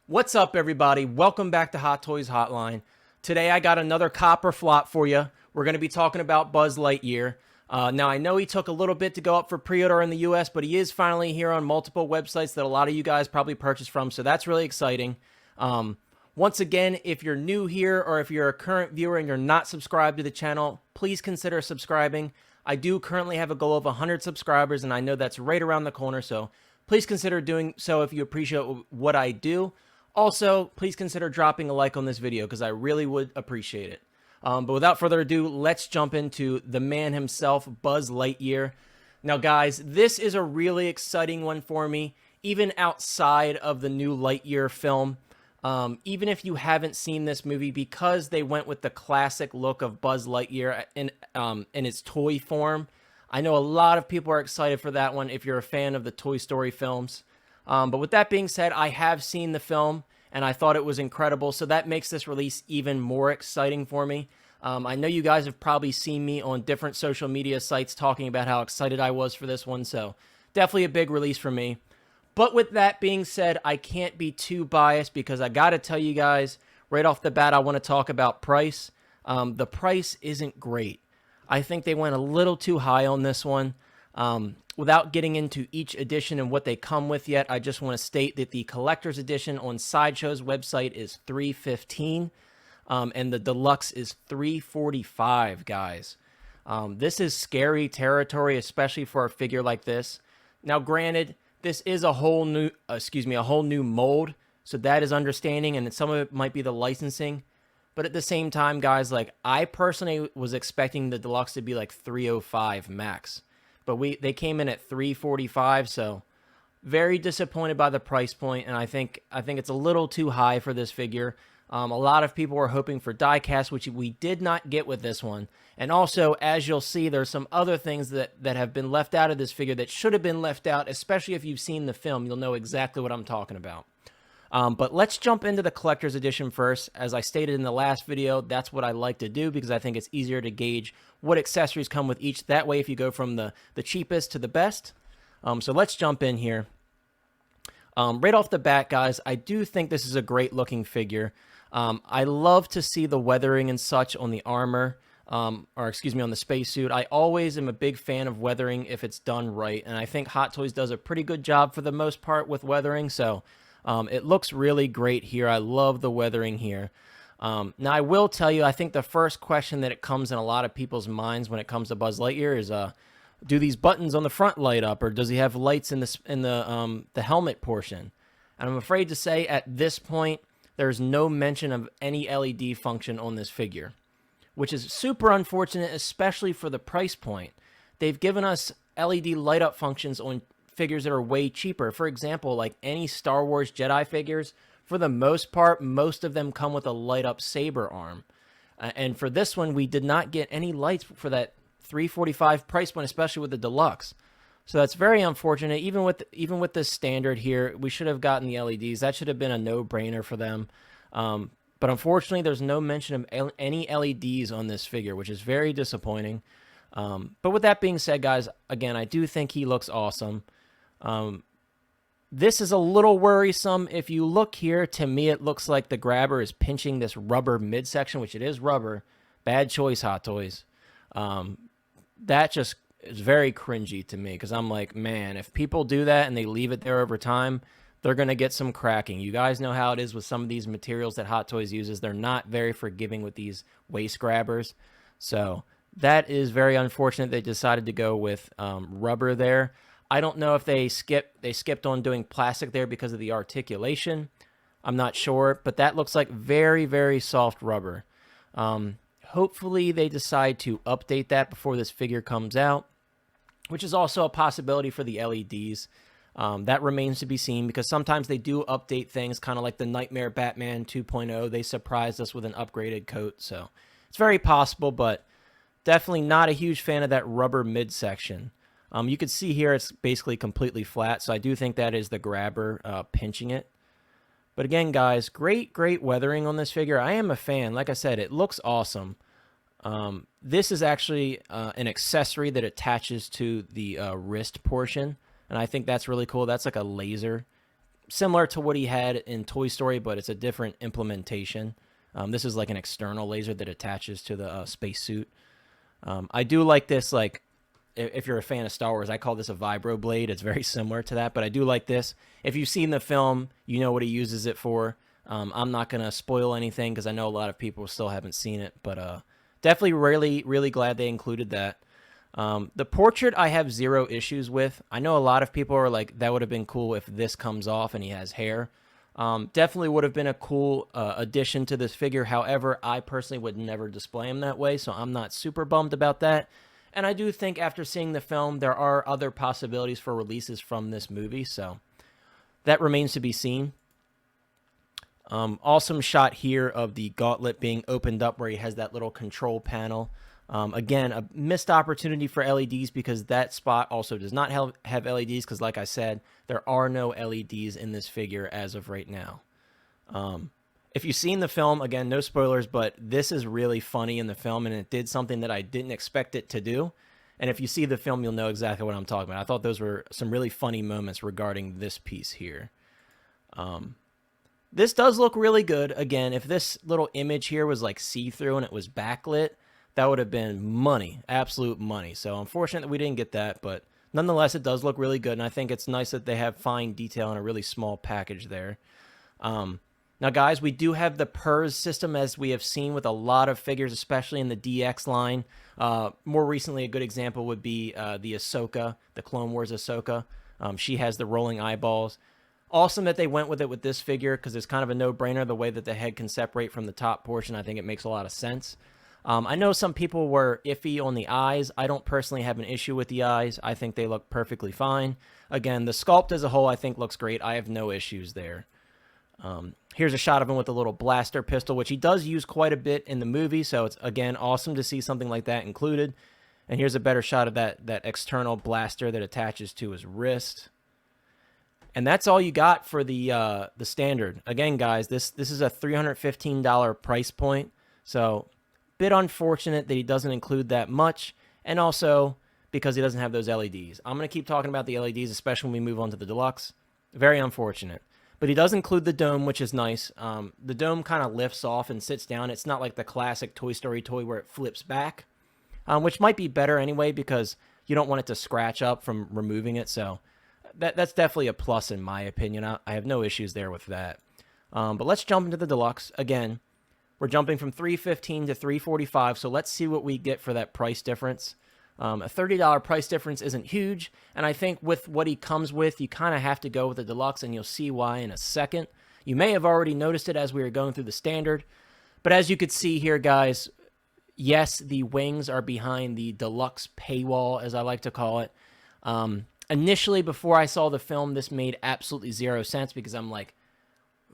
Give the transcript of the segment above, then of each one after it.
What's up, everybody? Welcome back to Hot Toys Hotline. Today I got another copper flop for you. We're going to be talking about Buzz Lightyear. Now, I know he took a little bit to go up for pre-order in the US, but he is finally here on multiple websites that a lot of you guys probably purchased from, so that's really exciting. Once again, if you're new here or if you're a current viewer and you're not subscribed to the channel, please consider subscribing. I do currently have a goal of 100 subscribers, and I know that's right around the corner, so please consider doing so if you appreciate what I do. Also, please consider dropping a like on this video because I really would appreciate it. But without further ado, let's jump into the man himself, Buzz Lightyear. Now, guys, this is a really exciting one for me, even outside of the new Lightyear film. Even if you haven't seen this movie, because they went with the classic look of Buzz Lightyear in its toy form, I know a lot of people are excited for that one if you're a fan of the Toy Story films. But with that being said, I have seen the film, and I thought it was incredible, so that makes this release even more exciting for me. I know you guys have probably seen me on different social media sites talking about how excited I was for this one, so definitely a big release for me. But with that being said, I can't be too biased because I got to tell you guys, right off the bat, I want to talk about price. The price isn't great. I think they went a little too high on this one. Without getting into each edition and what they come with yet, I just want to state that the collector's edition on Sideshow's website is $315, and the deluxe is $345, guys. This is scary territory, especially for a figure like this. Now, granted, this is a whole new mold, so that is understanding, and some of it might be the licensing. But at the same time, guys, like, I personally was expecting the deluxe to be like $305 max. But they came in at $345, so very disappointed by the price point, and I think it's a little too high for this figure. A lot of people were hoping for die-cast, which we did not get with this one. And also, as you'll see, there's some other things that have been left out of this figure that should have been left out, especially if you've seen the film. You'll know exactly what I'm talking about. But let's jump into the collector's edition first. As I stated in the last video, that's what I like to do because I think it's easier to gauge what accessories come with each. That way, if you go from the cheapest to the best. So let's jump in here. Right off the bat, guys, I do think this is a great looking figure. I love to see the weathering and such on the armor, on the spacesuit. I always am a big fan of weathering if it's done right, and I think Hot Toys does a pretty good job for the most part with weathering, so it looks really great here. I love the weathering here. Now, I will tell you, I think the first question that it comes in a lot of people's minds when it comes to Buzz Lightyear is, do these buttons on the front light up, or does he have lights in the helmet portion? And I'm afraid to say at this point, there's no mention of any LED function on this figure, which is super unfortunate, especially for the price point. They've given us LED light up functions on figures that are way cheaper. For example, like any Star Wars Jedi figures, for the most part, most of them come with a light up saber arm. And for this one, we did not get any lights for that $345 price point, especially with the deluxe. So that's very unfortunate. Even with this standard here, we should have gotten the LEDs. That should have been a no-brainer for them. But unfortunately, there's no mention of any LEDs on this figure, which is very disappointing. But with that being said, guys, again, I do think he looks awesome. This is a little worrisome. If you look here, to me, it looks like the grabber is pinching this rubber midsection, which it is rubber. Bad choice, Hot Toys. That just is very cringy to me because I'm like, man, if people do that and they leave it there over time, they're going to get some cracking. You guys know how it is with some of these materials that Hot Toys uses. They're not very forgiving with these waist grabbers. So that is very unfortunate they decided to go with rubber there. I don't know if they skipped on doing plastic there because of the articulation. I'm not sure, but that looks like very, very soft rubber. Hopefully they decide to update that before this figure comes out, which is also a possibility for the LEDs. That remains to be seen because sometimes they do update things, kind of like the Nightmare Batman 2.0. They surprised us with an upgraded coat, so it's very possible, but definitely not a huge fan of that rubber midsection. You can see here it's basically completely flat, so I do think that is the grabber pinching it. But again, guys, great weathering on this figure. I am a fan. Like I said, it looks awesome. This is actually an accessory that attaches to the wrist portion, and I think that's really cool. That's like a laser similar to what he had in Toy Story, but it's a different implementation. This is like an external laser that attaches to the spacesuit. I do like this, like, if you're a fan of Star Wars, I call this a vibro blade. It's very similar to that, but I do like this. If you've seen the film, you know what he uses it for. I'm not going to spoil anything because I know a lot of people still haven't seen it, but definitely really, really glad they included that. The portrait I have zero issues with. I know a lot of people are like, that would have been cool if this comes off and he has hair. Definitely would have been a cool addition to this figure. However, I personally would never display him that way, so I'm not super bummed about that. And I do think after seeing the film, there are other possibilities for releases from this movie, so that remains to be seen. Awesome shot here of the gauntlet being opened up where he has that little control panel. Again, a missed opportunity for LEDs because that spot also does not have LEDs because, like I said, there are no LEDs in this figure as of right now. If you've seen the film, again, no spoilers, but this is really funny in the film, and it did something that I didn't expect it to do. And if you see the film, you'll know exactly what I'm talking about. I thought those were some really funny moments regarding this piece here. This does look really good. Again, if this little image here was like see-through and it was backlit, that would have been money, absolute money. So unfortunate that we didn't get that, but nonetheless, it does look really good, and I think it's nice that they have fine detail in a really small package there. Now, guys, we do have the PERS system, as we have seen with a lot of figures, especially in the DX line. More recently, a good example would be the Ahsoka, the Clone Wars Ahsoka. She has the rolling eyeballs. Awesome that they went with it with this figure because it's kind of a no-brainer the way that the head can separate from the top portion. I think it makes a lot of sense. I know some people were iffy on the eyes. I don't personally have an issue with the eyes. I think they look perfectly fine. Again, the sculpt as a whole I think looks great. I have no issues there. Here's a shot of him with a little blaster pistol, which he does use quite a bit in the movie, so it's, again, awesome to see something like that included. And here's a better shot of that external blaster that attaches to his wrist. And that's all you got for the standard. Again, guys, this is a $315 price point, so bit unfortunate that he doesn't include that much, and also because he doesn't have those LEDs. I'm going to keep talking about the LEDs, especially when we move on to the Deluxe. Very unfortunate. But he does include the dome, which is nice. The dome kind of lifts off and sits down. It's not like the classic Toy Story toy where it flips back, which might be better anyway because you don't want it to scratch up from removing it. So that's definitely a plus in my opinion. I have no issues there with that. But let's jump into the Deluxe. Again, we're jumping from $315 to $345, so let's see what we get for that price difference. A $30 price difference isn't huge, and I think with what he comes with, you kind of have to go with the Deluxe, and you'll see why in a second. You may have already noticed it as we were going through the standard, but as you could see here, guys, yes, the wings are behind the Deluxe paywall, as I like to call it. Initially, before I saw the film, this made absolutely zero sense because I'm like,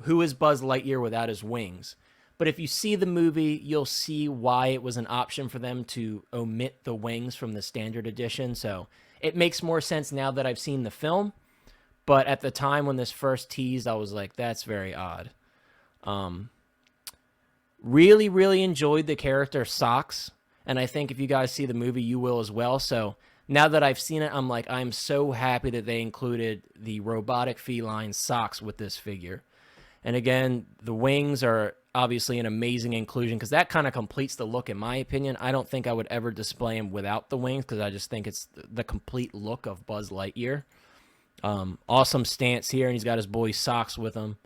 who is Buzz Lightyear without his wings? But if you see the movie, you'll see why it was an option for them to omit the wings from the standard edition. So it makes more sense now that I've seen the film. But at the time when this first teased, I was like, that's very odd. Really, really enjoyed the character Socks. And I think if you guys see the movie, you will as well. So now that I've seen it, I'm like, I'm so happy that they included the robotic feline Socks with this figure. And again, the wings are obviously an amazing inclusion because that kind of completes the look in my opinion. I don't think I would ever display him without the wings because I just think it's the complete look of Buzz Lightyear. Awesome stance here, and he's got his boy Socks with him.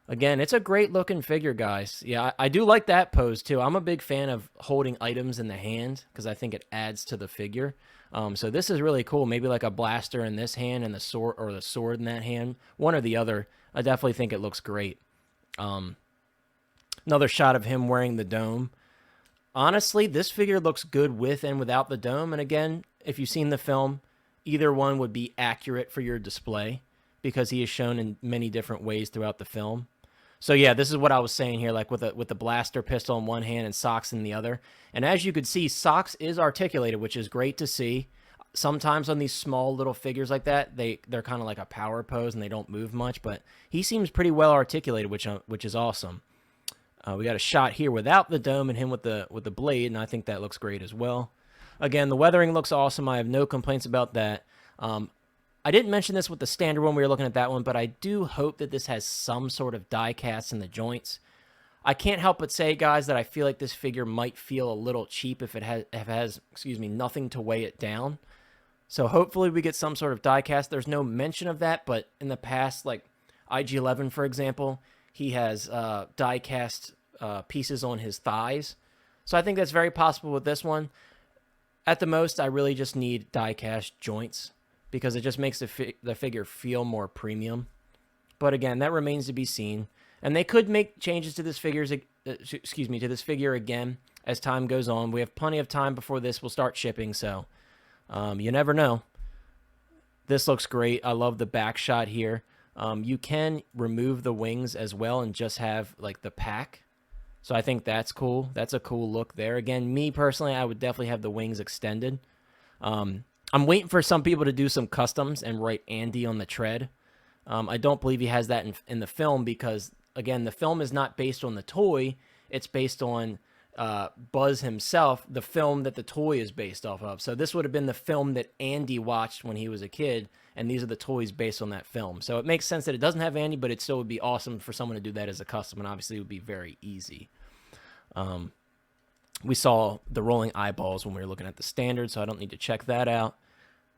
Again, it's a great looking figure, guys. Yeah, I do like that pose too. I'm a big fan of holding items in the hand because I think it adds to the figure. So this is really cool. Maybe like a blaster in this hand and the sword, or the sword in that hand. One or the other. I definitely think it looks great. Another shot of him wearing the dome. Honestly, this figure looks good with and without the dome. And again, if you've seen the film, either one would be accurate for your display because he is shown in many different ways throughout the film. So yeah, this is what I was saying here, like with the blaster pistol in one hand and Socks in the other. And as you could see, Socks is articulated, which is great to see. Sometimes on these small little figures like that, they're kind of like a power pose and they don't move much, but he seems pretty well articulated, which is awesome. We got a shot here without the dome and him with the blade, and I think that looks great as well. Again, the weathering looks awesome. I have no complaints about that. I didn't mention this with the standard one. We were looking at that one, but I do hope that this has some sort of die cast in the joints. I can't help but say, guys, that I feel like this figure might feel a little cheap if it has nothing to weigh it down. So hopefully we get some sort of die cast. There's no mention of that, but in the past, like IG-11, for example, he has die cast pieces on his thighs. So I think that's very possible with this one. At the most, I really just need die cast joints because it just makes the figure feel more premium. But again, that remains to be seen. And they could make changes to this figure again as time goes on. We have plenty of time before this will start shipping, so you never know. This looks great. I love the back shot here. You can remove the wings as well and just have like the pack. So I think that's cool. That's a cool look there. Again, me personally, I would definitely have the wings extended. I'm waiting for some people to do some customs and write Andy on the tread. I don't believe he has that in the film because, again, the film is not based on the toy. It's based on Buzz himself, the film that the toy is based off of. So this would have been the film that Andy watched when he was a kid, and these are the toys based on that film. So it makes sense that it doesn't have Andy, but it still would be awesome for someone to do that as a custom, and obviously it would be very easy. We saw the rolling eyeballs when we were looking at the standard, so I don't need to check that out.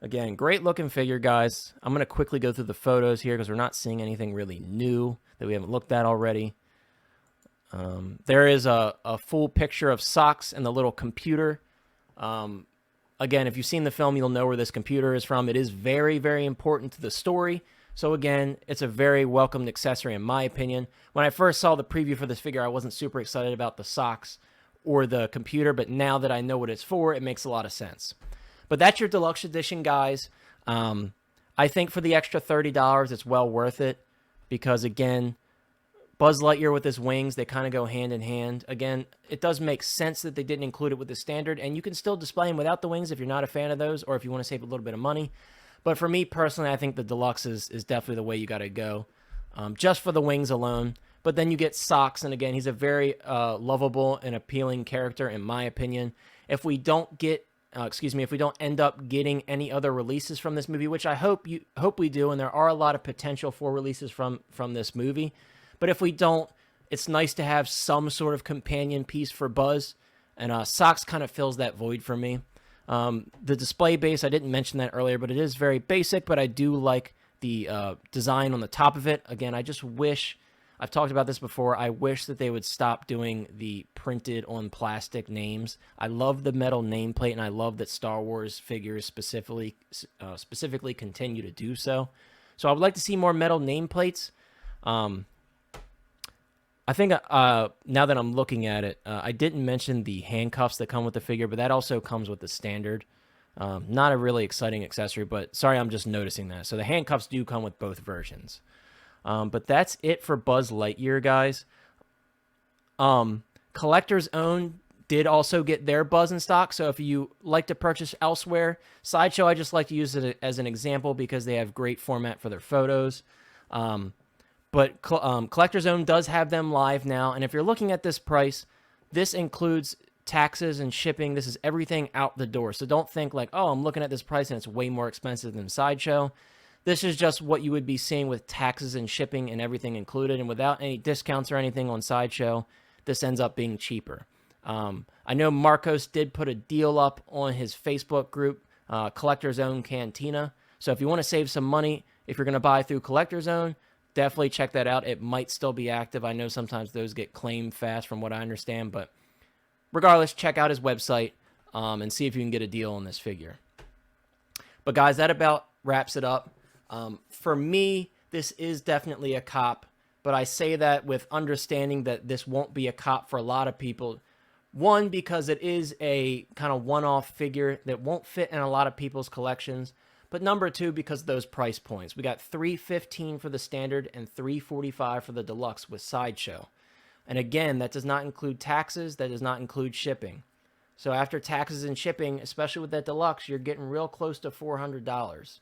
Again, great looking figure, guys. I'm going to quickly go through the photos here because we're not seeing anything really new that we haven't looked at already. There is a full picture of Socks and the little computer. Again, if you've seen the film, you'll know where this computer is from. It is very, very important to the story. So again, it's a very welcomed accessory in my opinion. When I first saw the preview for this figure, I wasn't super excited about the socks or the computer, but now that I know what it's for, it makes a lot of sense. But that's your deluxe edition, guys. I think for the extra $30, it's well worth it because, again, Buzz Lightyear with his wings, they kind of go hand in hand. Again, it does make sense that they didn't include it with the standard, and you can still display him without the wings if you're not a fan of those or if you want to save a little bit of money. But for me personally, I think the deluxe is definitely the way you got to go, just for the wings alone. But then you get Socks, and again, he's a very lovable and appealing character in my opinion. If we don't get if we don't end up getting any other releases from this movie, which I hope we do, and there are a lot of potential for releases from this movie. But if we don't, it's nice to have some sort of companion piece for Buzz, and Socks kind of fills that void for me. The display base, I didn't mention that earlier, but it is very basic, but I do like the design on the top of it. Again, I just wish, I've talked about this before, I wish that they would stop doing the printed on plastic names. I love the metal nameplate, and I love that Star Wars figures specifically continue to do so. So I would like to see more metal nameplates. I think now that I'm looking at it, I didn't mention the handcuffs that come with the figure, but that also comes with the standard. Not a really exciting accessory, but sorry, I'm just noticing that. So the handcuffs do come with both versions. But that's it for Buzz Lightyear, guys. CollectorZown did also get their Buzz in stock, so if you like to purchase elsewhere, Sideshow, I just like to use it as an example because they have great format for their photos. But CollectorZown does have them live now, and if you're looking at this price, this includes taxes and shipping. This is everything out the door. So don't think like, oh, I'm looking at this price and it's way more expensive than Sideshow. This is just what you would be seeing with taxes and shipping and everything included, and without any discounts or anything on Sideshow, this ends up being cheaper. I know Marcos did put a deal up on his Facebook group, CollectorZown Cantina. So if you want to save some money, if you're going to buy through CollectorZown, definitely check that out. It might still be active. I know sometimes those get claimed fast from what I understand, but regardless, check out his website and see if you can get a deal on this figure. But guys, that about wraps it up. For me, this is definitely a cop, but I say that with understanding that this won't be a cop for a lot of people. One, because it is a kind of one-off figure that won't fit in a lot of people's collections. But number two, because of those price points. We got $315 for the standard and $345 for the deluxe with Sideshow. And again, that does not include taxes. That does not include shipping. So after taxes and shipping, especially with that deluxe, you're getting real close to $400.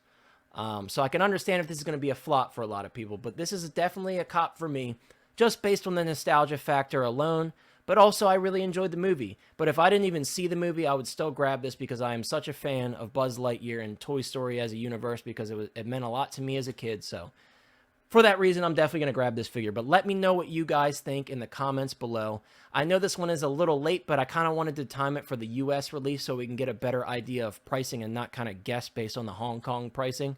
So I can understand if this is going to be a flop for a lot of people. But this is definitely a cop for me, just based on the nostalgia factor alone. but also I really enjoyed the movie. But if I didn't even see the movie, I would still grab this because I am such a fan of Buzz Lightyear and Toy Story as a universe because it meant a lot to me as a kid. So for that reason, I'm definitely going to grab this figure. But let me know what you guys think in the comments below. I know this one is a little late, but I kind of wanted to time it for the US release so we can get a better idea of pricing and not kind of guess based on the Hong Kong pricing.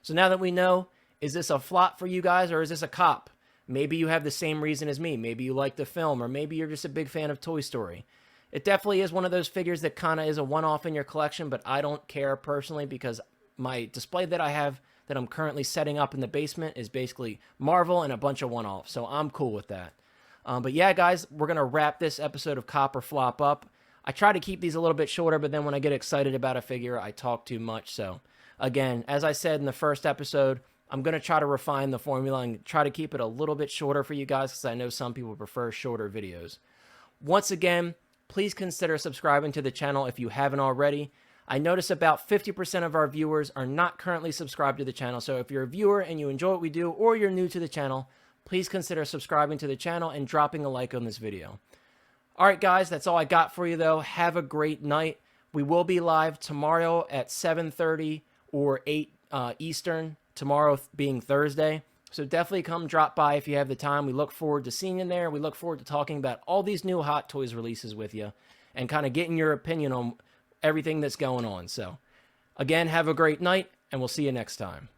So now that we know, is this a flop for you guys or is this a cop? Maybe you have the same reason as me. Maybe you like the film, or maybe you're just a big fan of Toy Story. It definitely is one of those figures that kind of is a one-off in your collection, but I don't care personally because my display that I have that I'm currently setting up in the basement is basically Marvel and a bunch of one-offs, so I'm cool with that. But yeah, guys, we're going to wrap this episode of Cop or Flop up. I try to keep these a little bit shorter, but then when I get excited about a figure, I talk too much. So again, as I said in the first episode, I'm going to try to refine the formula and try to keep it a little bit shorter for you guys because I know some people prefer shorter videos. Once again, please consider subscribing to the channel if you haven't already. I notice about 50% of our viewers are not currently subscribed to the channel, so if you're a viewer and you enjoy what we do or you're new to the channel, please consider subscribing to the channel and dropping a like on this video. Alright guys, that's all I got for you though. Have a great night. We will be live tomorrow at 7:30 or 8 Eastern, tomorrow being Thursday. So definitely come drop by if you have the time. We look forward to seeing you there. We look forward to talking about all these new Hot Toys releases with you and kind of getting your opinion on everything that's going on. So again, have a great night and we'll see you next time.